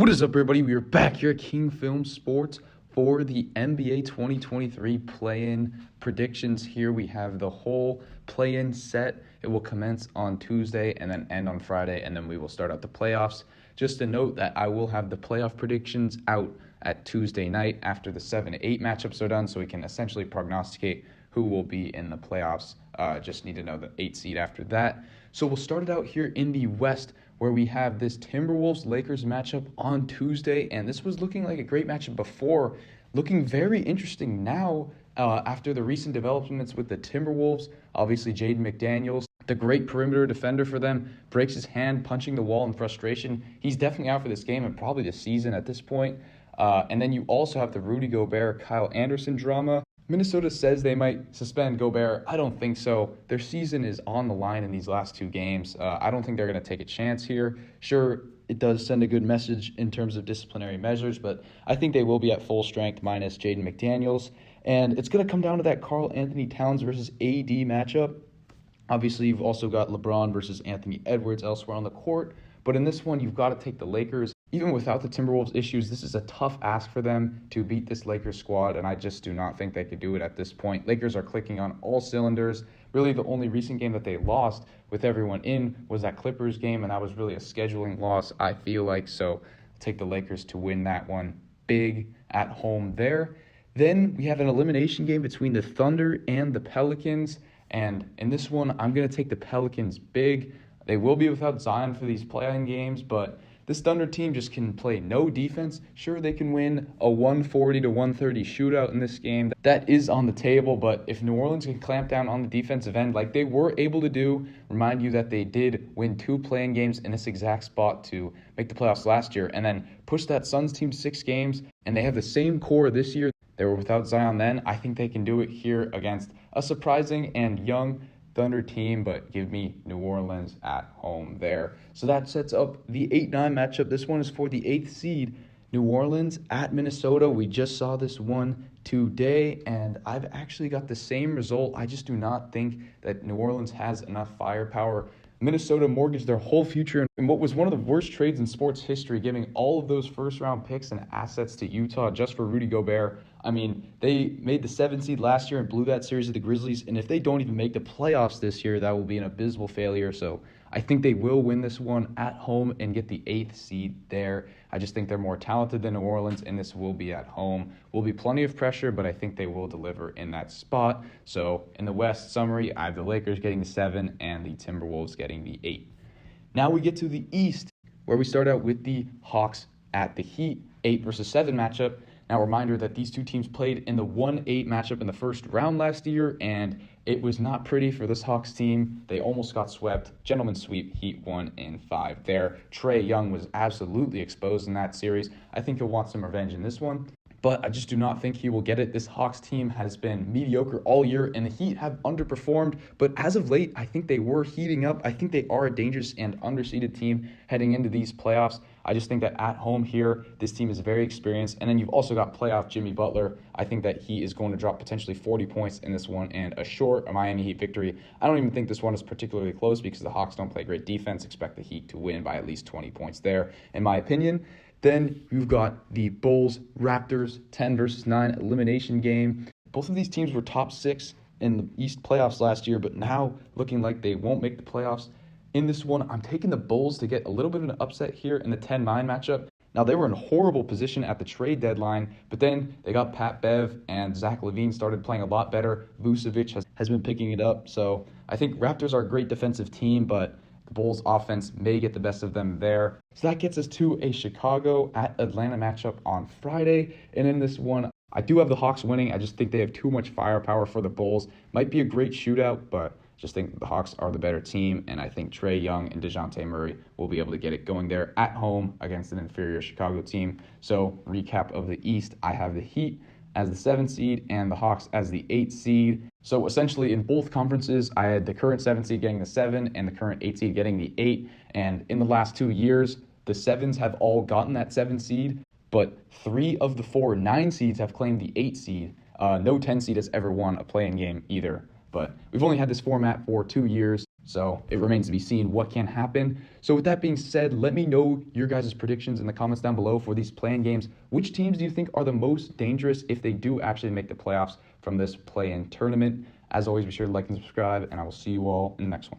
What is up, everybody? We are back here at King Film Sports for the NBA 2023 play-in predictions. Here we have the whole play-in set. It will commence on Tuesday and then end on Friday, and then we will start out the playoffs. Just a note that I will have the playoff predictions out at Tuesday night after the 7-8 matchups are done, so we can essentially prognosticate who will be in the playoffs. Just need to know the 8 seed after that. So we'll start it out here in the West, where we have this Timberwolves-Lakers matchup on Tuesday, and this was looking like a great matchup before, looking very interesting now after the recent developments with the Timberwolves. Obviously, Jaden McDaniels, the great perimeter defender for them, breaks his hand punching the wall in frustration. He's definitely out for this game and probably the season at this point. And then you also have the Rudy Gobert, Kyle Anderson drama. Minnesota says they might suspend Gobert. I don't think so. Their season is on the line in these last two games. I don't think they're going to take a chance here. Sure, it does send a good message in terms of disciplinary measures, but I think they will be at full strength minus Jaden McDaniels. And it's going to come down to that Karl Anthony Towns versus AD matchup. Obviously, you've also got LeBron versus Anthony Edwards elsewhere on the court. But in this one, you've got to take the Lakers. Even without the Timberwolves issues, this is a tough ask for them to beat this Lakers squad, and I just do not think they could do it at this point. Lakers are clicking on all cylinders. Really, the only recent game that they lost with everyone in was that Clippers game, and that was really a scheduling loss, I feel like. So I'll take the Lakers to win that one big at home there. Then we have an elimination game between the Thunder and the Pelicans, and in this one, I'm going to take the Pelicans big. They will be without Zion for these play-in games, but this Thunder team just can play no defense. Sure, they can win a 140 to 130 shootout in this game. That is on the table, but if New Orleans can clamp down on the defensive end like they were able to do, remind you that they did win 2 play-in games in this exact spot to make the playoffs last year, and then push that Suns team 6 games, and they have the same core this year. They were without Zion then. I think they can do it here against a surprising and young Thunder team, but give me New Orleans at home there. So that sets up the 8-9 matchup. This one is for the 8th seed, New Orleans at Minnesota. We just saw this one today, and I've actually got the same result. I just do not think that New Orleans has enough firepower. Minnesota mortgaged their whole future in what was one of the worst trades in sports history, giving all of those first-round picks and assets to Utah just for Rudy Gobert. I mean, they made the 7th seed last year and blew that series to the Grizzlies, and if they don't even make the playoffs this year, that will be an abysmal failure. So I think they will win this one at home and get the 8th seed there. I just think they're more talented than New Orleans, and this will be at home. Will be plenty of pressure, but I think they will deliver in that spot. So in the West summary, I have the Lakers getting the 7 and the Timberwolves getting the 8. Now we get to the East, where we start out with the Hawks at the Heat, 8 versus 7 matchup. Now, reminder that these two teams played in the 1-8 matchup in the first round last year, and it was not pretty for this Hawks team. They almost got swept. Gentleman's sweep, Heat 1 in 5 there. Trae Young was absolutely exposed in that series. I think he'll want some revenge in this one, but I just do not think he will get it. This Hawks team has been mediocre all year, and the Heat have underperformed, but as of late, I think they were heating up. I think they are a dangerous and underseeded team heading into these playoffs. I just think that at home here, this team is very experienced. And then you've also got playoff Jimmy Butler. I think that he is going to drop potentially 40 points in this one and a Miami Heat victory. I don't even think this one is particularly close because the Hawks don't play great defense. Expect the Heat to win by at least 20 points there, in my opinion. Then you've got the Bulls-Raptors 10 versus 9 elimination game. Both of these teams were top 6 in the East playoffs last year, but now looking like they won't make the playoffs. In this one, I'm taking the Bulls to get a little bit of an upset here in the 10-9 matchup. Now, they were in horrible position at the trade deadline, but then they got Pat Bev and Zach LaVine started playing a lot better. Vucevic has been picking it up. So I think Raptors are a great defensive team, but the Bulls offense may get the best of them there. So that gets us to a Chicago at Atlanta matchup on Friday. And in this one, I do have the Hawks winning. I just think they have too much firepower for the Bulls. Might be a great shootout, but just think the Hawks are the better team, and I think Trae Young and DeJounte Murray will be able to get it going there at home against an inferior Chicago team. So recap of the East, I have the Heat as the 7th seed and the Hawks as the 8th seed. So essentially in both conferences, I had the current 7th seed getting the 7 and the current 8th seed getting the 8. And in the last 2 years, the 7s have all gotten that 7 seed, but 3 of the 4 9 seeds have claimed the 8 seed. No 10 seed has ever won a play-in game either. But we've only had this format for 2 years, So it remains to be seen what can happen. So with that being said, let me know your guys' predictions in the comments down below for these play-in games. Which teams do you think are the most dangerous if they do actually make the playoffs from this play-in tournament? As always, be sure to like and subscribe, and I will see you all in the next one.